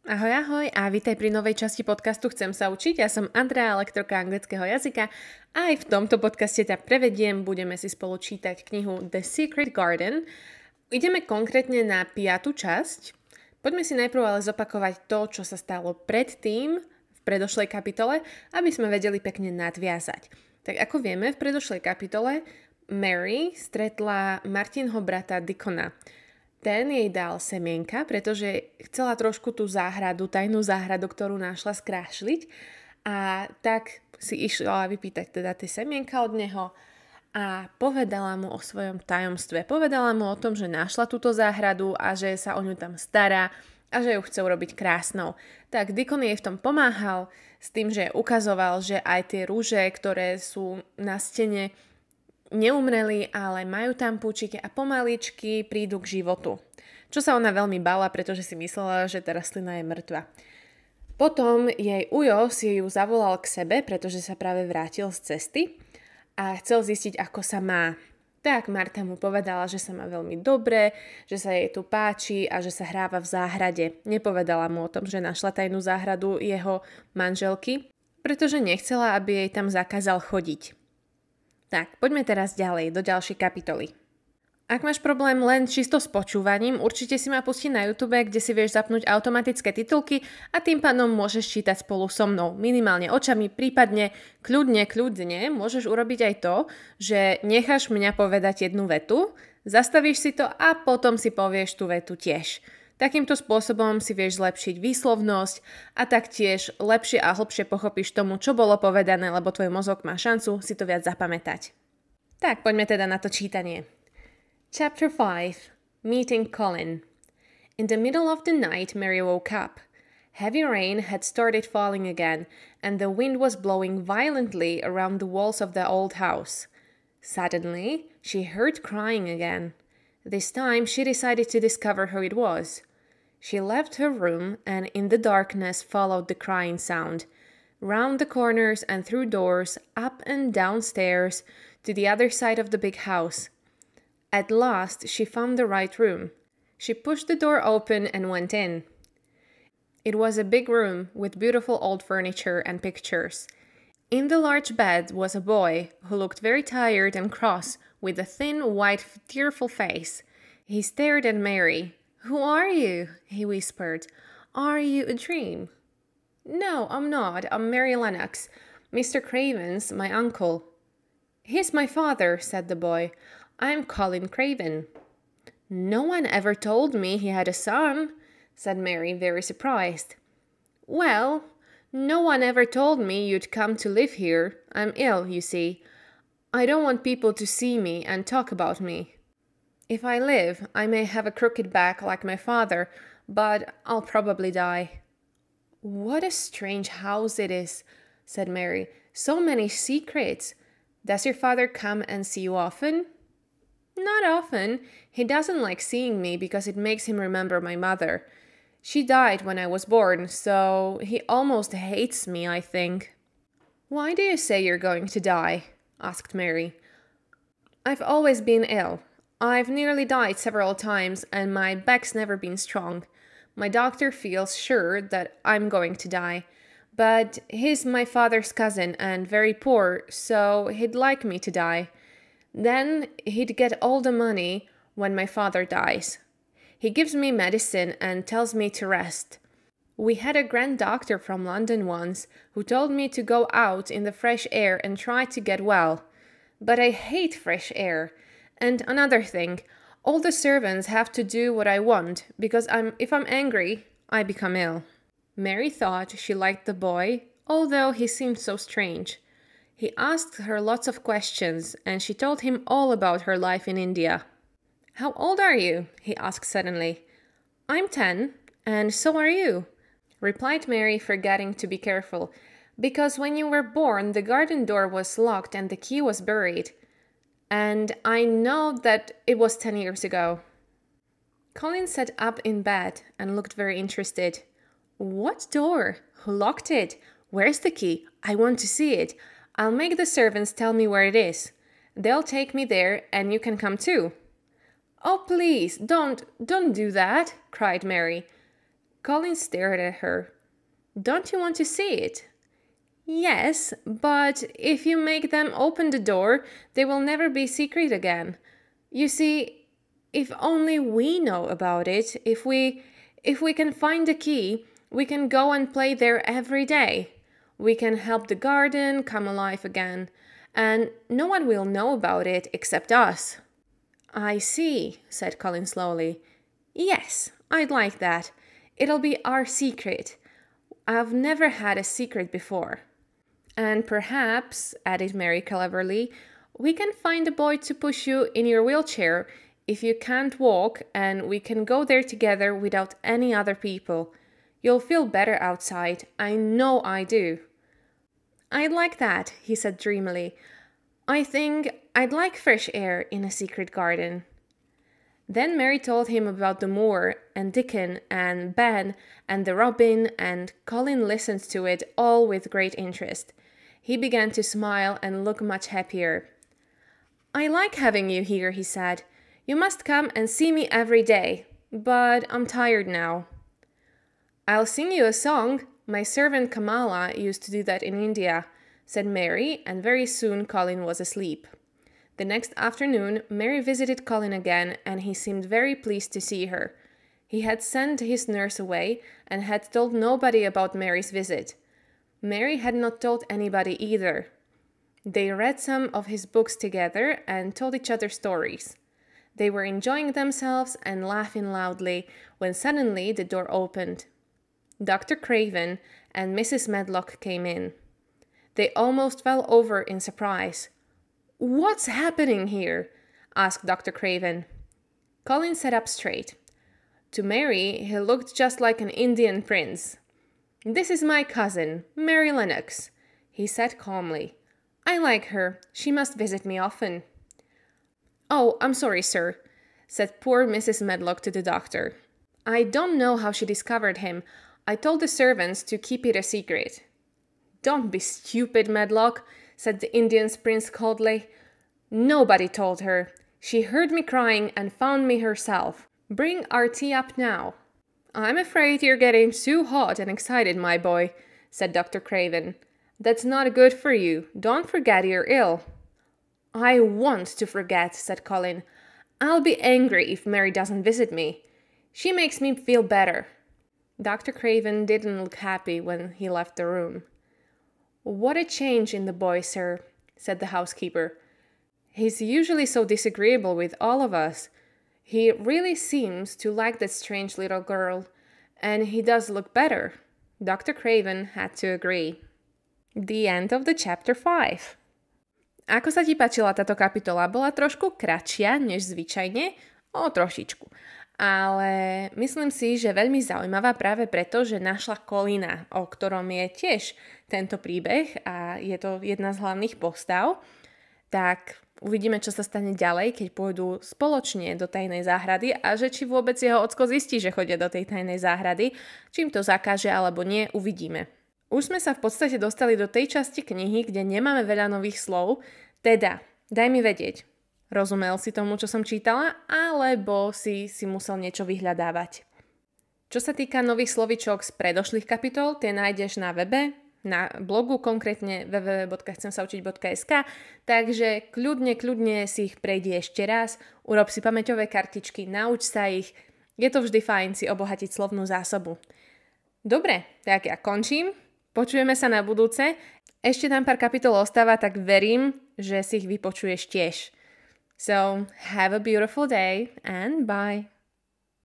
Ahoj, ahoj a vítaj pri novej časti podcastu Chcem sa učiť. Ja som Andrea, lektorka anglického jazyka a aj v tomto podcaste ťa prevediem. Budeme si spolu čítať knihu The Secret Garden. Ideme konkrétne na 5. časť. Poďme si najprv ale zopakovať to, čo sa stalo predtým v predošlej kapitole, aby sme vedeli pekne nadviazať. Tak ako vieme, v predošlej kapitole Mary stretla Martinho brata Deacona. Ten jej dal semienka, pretože chcela trošku tú záhradu, tajnú záhradu, ktorú našla, skrášliť. A tak si išla vypýtať teda tie semienka od neho a povedala mu o svojom tajomstve. Povedala mu o tom, že našla túto záhradu a že sa o ňu tam stará a že ju chce urobiť krásnou. Tak Deacon jej v tom pomáhal s tým, že ukazoval, že aj tie rúže, ktoré sú na stene, neumreli, ale majú tam púčiky a pomaličky prídu k životu. Čo sa ona veľmi bála, pretože si myslela, že tá rastlina je mŕtva. Potom jej ujo si ju zavolal k sebe, pretože sa práve vrátil z cesty a chcel zistiť, ako sa má. Tak Marta mu povedala, že sa má veľmi dobre, že sa jej tu páči a že sa hráva v záhrade. Nepovedala mu o tom, že našla tajnú záhradu jeho manželky, pretože nechcela, aby jej tam zakázal chodiť. Tak, poďme teraz ďalej, do ďalšej kapitoly. Ak máš problém len čisto s počúvaním, určite si ma pustiť na YouTube, kde si vieš zapnúť automatické titulky a tým pádom môžeš čítať spolu so mnou, minimálne očami, prípadne kľudne môžeš urobiť aj to, že necháš mňa povedať jednu vetu, zastavíš si to a potom si povieš tú vetu tiež. Takýmto spôsobom si vieš zlepšiť výslovnosť a taktiež lepšie a hlbšie pochopíš tomu, čo bolo povedané, lebo tvoj mozog má šancu si to viac zapamätať. Tak, poďme teda na to čítanie. Chapter 5. Meeting Colin. In the middle of the night, Mary woke up. Heavy rain had started falling again, and the wind was blowing violently around the walls of the old house. Suddenly, she heard crying again. This time, she decided to discover who it was. She left her room and in the darkness followed the crying sound, round the corners and through doors, up and down stairs, to the other side of the big house. At last, she found the right room. She pushed the door open and went in. It was a big room with beautiful old furniture and pictures. In the large bed was a boy who looked very tired and cross, with a thin, white, tearful face. He stared at Mary. "Who are you?" he whispered. "Are you a dream?" "No, I'm not. I'm Mary Lennox. Mr. Craven's my uncle." "He's my father," said the boy. "I'm Colin Craven." "No one ever told me he had a son," said Mary, very surprised. "Well, no one ever told me you'd come to live here. I'm ill, you see. I don't want people to see me and talk about me. If I live, I may have a crooked back like my father, but I'll probably die." "What a strange house it is," said Mary. "So many secrets. Does your father come and see you often?" "Not often. He doesn't like seeing me because it makes him remember my mother. She died when I was born, so he almost hates me, I think." "Why do you say you're going to die?" asked Mary. "I've always been ill. I've nearly died several times and my back's never been strong. My doctor feels sure that I'm going to die, but he's my father's cousin and very poor, so he'd like me to die. Then he'd get all the money when my father dies. He gives me medicine and tells me to rest. We had a grand doctor from London once who told me to go out in the fresh air and try to get well. But I hate fresh air. And another thing, all the servants have to do what I want, because if I'm angry, I become ill." Mary thought she liked the boy, although he seemed so strange. He asked her lots of questions, and she told him all about her life in India. "How old are you?" he asked suddenly. "I'm 10, and so are you," replied Mary, forgetting to be careful, "because when you were born, the garden door was locked and the key was buried. And I know that it was 10 years ago." Colin sat up in bed and looked very interested. "What door? Who locked it? Where's the key? I want to see it. I'll make the servants tell me where it is. They'll take me there and you can come too." "Oh, please, don't do that," cried Mary. Colin stared at her. Don't you want to see it? Yes, but if you make them open the door, they will never be secret again. You see, if only we know about it, if we can find the key, we can go and play there every day. We can help the garden come alive again, and no one will know about it except us. I see, said Colin slowly. Yes, I'd like that. It'll be our secret. I've never had a secret before. And perhaps, added Mary cleverly, we can find a boy to push you in your wheelchair if you can't walk, and we can go there together without any other people. You'll feel better outside. I know I do. I'd like that, he said dreamily. I think I'd like fresh air in a secret garden. Then Mary told him about the moor, and Dickon, and Ben, and the robin, and Colin listened to it all with great interest. He began to smile and look much happier. I like having you here, he said. You must come and see me every day, but I'm tired now. I'll sing you a song. My servant Kamala used to do that in India, said Mary, and very soon Colin was asleep. The next afternoon, Mary visited Colin again, and he seemed very pleased to see her. He had sent his nurse away and had told nobody about Mary's visit. Mary had not told anybody either. They read some of his books together and told each other stories. They were enjoying themselves and laughing loudly when suddenly the door opened. Dr. Craven and Mrs. Medlock came in. They almost fell over in surprise. What's happening here? Asked Dr. Craven. Colin sat up straight. To Mary, he looked just like an Indian prince. This is my cousin, Mary Lennox, he said calmly. I like her. She must visit me often. Oh, I'm sorry, sir, said poor Mrs. Medlock to the doctor. I don't know how she discovered him. I told the servants to keep it a secret. Don't be stupid, Medlock, said the Indian prince coldly. Nobody told her. She heard me crying and found me herself. Bring our tea up now. I'm afraid you're getting too hot and excited, my boy, said Dr. Craven. That's not good for you. Don't forget you're ill. I want to forget, said Colin. I'll be angry if Mary doesn't visit me. She makes me feel better. Dr. Craven didn't look happy when he left the room. What a change in the boy, sir, said the housekeeper. He's usually so disagreeable with all of us. He really seems to like that strange little girl, and he does look better. Dr. Craven had to agree. The end of the chapter 5. Ako sa ti páčila táto kapitola? Bola trošku kratšia než zvyčajne? O trošičku. Ale myslím si, že veľmi zaujímavá práve preto, že našla Colina, o ktorom je tiež tento príbeh a je to jedna z hlavných postav. Tak uvidíme, čo sa stane ďalej, keď pôjdu spoločne do tajnej záhrady a že či vôbec jeho ocko zistí, že chodia do tej tajnej záhrady, čím to zakáže alebo nie, uvidíme. Už sme sa v podstate dostali do tej časti knihy, kde nemáme veľa nových slov, teda daj mi vedieť. Rozumel si tomu, čo som čítala, alebo si musel niečo vyhľadávať. Čo sa týka nových slovíčok z predošlých kapitol, tie nájdeš na webe, na blogu, konkrétne www.chcemsaučiť.sk, takže kľudne si ich prejdi ešte raz, urob si pamäťové kartičky, nauč sa ich, je to vždy fajn si obohatiť slovnú zásobu. Dobre, tak ja končím, počujeme sa na budúce, ešte tam pár kapitol ostáva, tak verím, že si ich vypočuješ tiež. So, have a beautiful day and bye.